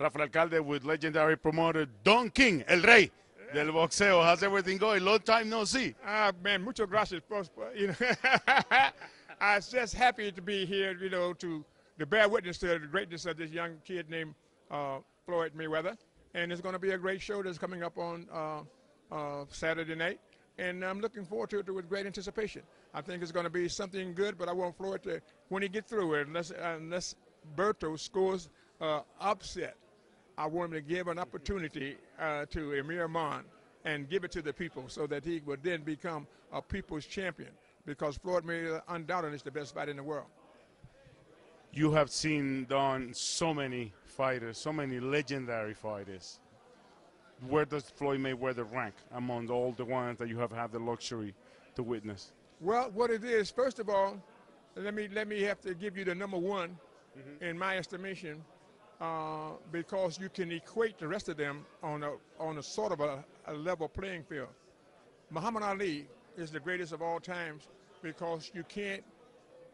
Rafa El Alcalde with legendary promoter Don King, El Rey del boxeo. How's everything going? Long time no see. Man, muchas gracias. You know, I was just happy to be here, you know, to bear witness to the greatness of this young kid named Floyd Mayweather. And it's going to be a great show that's coming up on Saturday night. And I'm looking forward to it with great anticipation. I think it's going to be something good, but I want Floyd to, when he gets through it, unless Berto scores upset, I want him to give an opportunity to Amir Khan and give it to the people so that he would then become a people's champion, because Floyd Mayweather undoubtedly is the best fighter in the world. You have seen, Don, so many fighters, so many legendary fighters. Where does Floyd Mayweather rank among all the ones that you have had the luxury to witness? Well, what it is, first of all, let me have to give you the number one in my estimation, because you can equate the rest of them on a sort of a level playing field. Muhammad Ali is the greatest of all times because you can't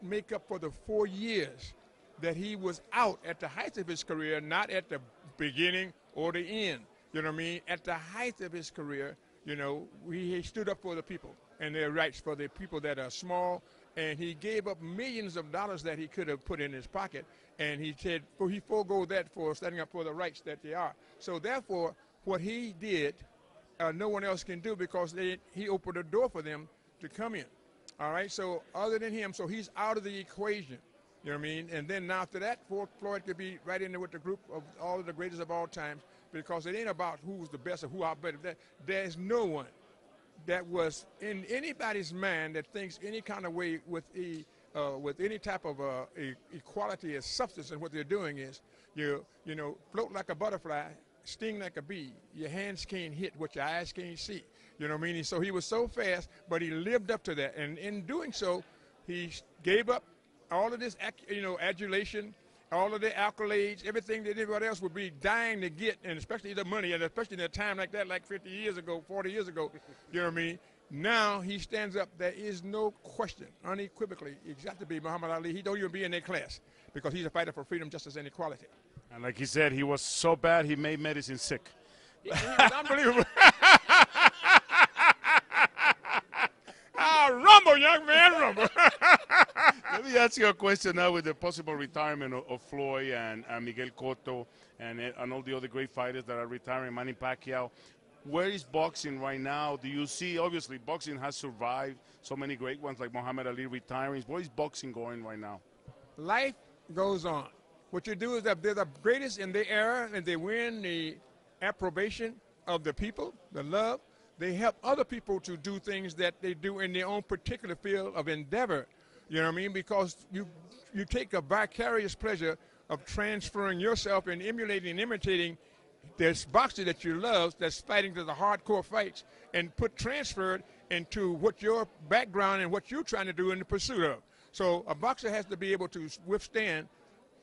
make up for the 4 years that he was out at the height of his career, not at the beginning or the end. You know what I mean? At the height of his career, you know, he stood up for the people and their rights, for the people that are small, and he gave up millions of dollars that he could have put in his pocket, and he said he forego that for standing up for the rights that they are. So therefore, what he did, no one else can do, because he opened the door for them to come in. All right, so other than him, so he's out of the equation. You know what I mean? And then after that, Floyd could be right in there with the group of all of the greatest of all times, because it ain't about who's the best or who out better. There's no one that was in anybody's mind that thinks any kind of way with any type of equality or substance. And what they're doing is, you know, float like a butterfly, sting like a bee. Your hands can't hit what your eyes can't see. You know what I mean? So he was so fast, but he lived up to that. And in doing so, he gave up all of this, you know, adulation, all of the accolades, everything that everybody else would be dying to get, and especially the money, and especially in a time like that, like 50 years ago, 40 years ago, you know what I mean? Now he stands up. There is no question, unequivocally, he's got to be Muhammad Ali. He don't even be in their class, because he's a fighter for freedom, justice, and equality. And like he said, he was so bad he made medicine sick. He was unbelievable. Rumble, young man, rumble. Let me ask you a question now with the possible retirement of Floyd and Miguel Cotto and all the other great fighters that are retiring, Manny Pacquiao. Where is boxing right now? Do you see, obviously, boxing has survived so many great ones like Muhammad Ali retiring. Where is boxing going right now? Life goes on. What you do is that they're the greatest in their era, and they win the approbation of the people, the love. They help other people to do things that they do in their own particular field of endeavor. You know what I mean? Because you take a vicarious pleasure of transferring yourself and emulating and imitating this boxer that you love, that's fighting to the hardcore fights, and transferred into what your background and what you're trying to do in the pursuit of. So a boxer has to be able to withstand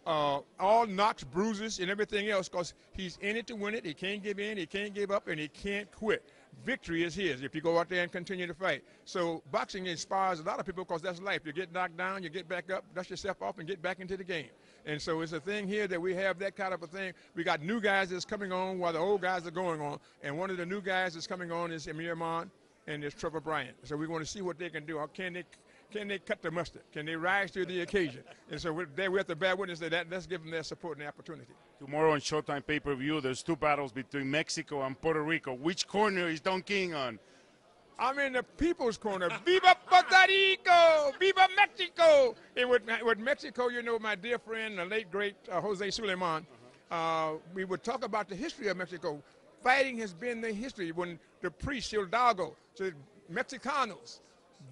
all knocks, bruises, and everything else, because he's in it to win it. He can't give in, he can't give up, and he can't quit. Victory is his if you go out there and continue to fight. So boxing inspires a lot of people, because that's life. You get knocked down, you get back up, dust yourself off, and get back into the game. And so it's a thing here that we have that kind of a thing. We got new guys that's coming on while the old guys are going on. And one of the new guys that's coming on is Amir Khan and there's Trevor Bryant. So we want to see what they can do. Can they cut the mustard? Can they rise to the occasion? And so we have to bear witness to that. Let's give them their support and the opportunity. Tomorrow on Showtime pay-per-view, there's two battles between Mexico and Puerto Rico. Which corner is Don King on? I'm in the people's corner. Viva Puerto Rico! Viva Mexico! And with Mexico, you know, my dear friend, the late, great Jose Suleiman, we would talk about the history of Mexico. Fighting has been the history. When the priest, Hidalgo, said, Mexicanos,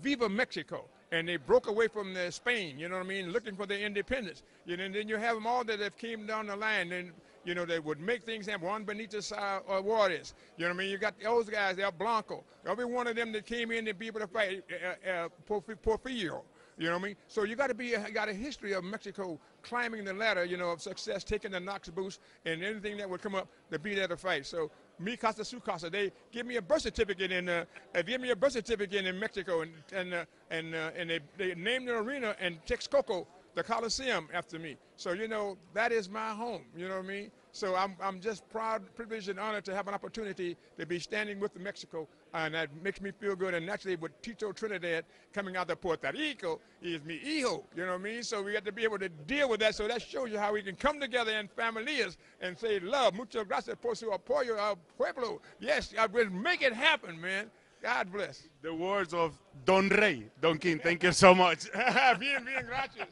Viva Mexico. And they broke away from Spain, you know what I mean, looking for their independence. You know, and then you have them all that have came down the line, and, you know, they would make things happen. Juan Benitez Juarez, you know what I mean? You got those guys, El Blanco. Every one of them that came in to be able to fight, Porfirio, you know what I mean? So you got a history of Mexico climbing the ladder, you know, of success, taking the knocks boost, and anything that would come up to be there to fight. So mi casa su casa. They give me a birth certificate in Mexico, and they named the arena in Texcoco, the Coliseum, after me. So you know that is my home. You know what I mean? So I'm just proud, privileged, and honored to have an opportunity to be standing with Mexico, and that makes me feel good. And naturally, with Tito Trinidad coming out of Puerto Rico, he is mi hijo, you know what I mean? So we got to be able to deal with that. So that shows you how we can come together in familias and say, love, muchas gracias por su apoyo al pueblo. Yes, I will make it happen, man. God bless. The words of Don Rey, Don King. Thank you so much. Bien, bien, gracias.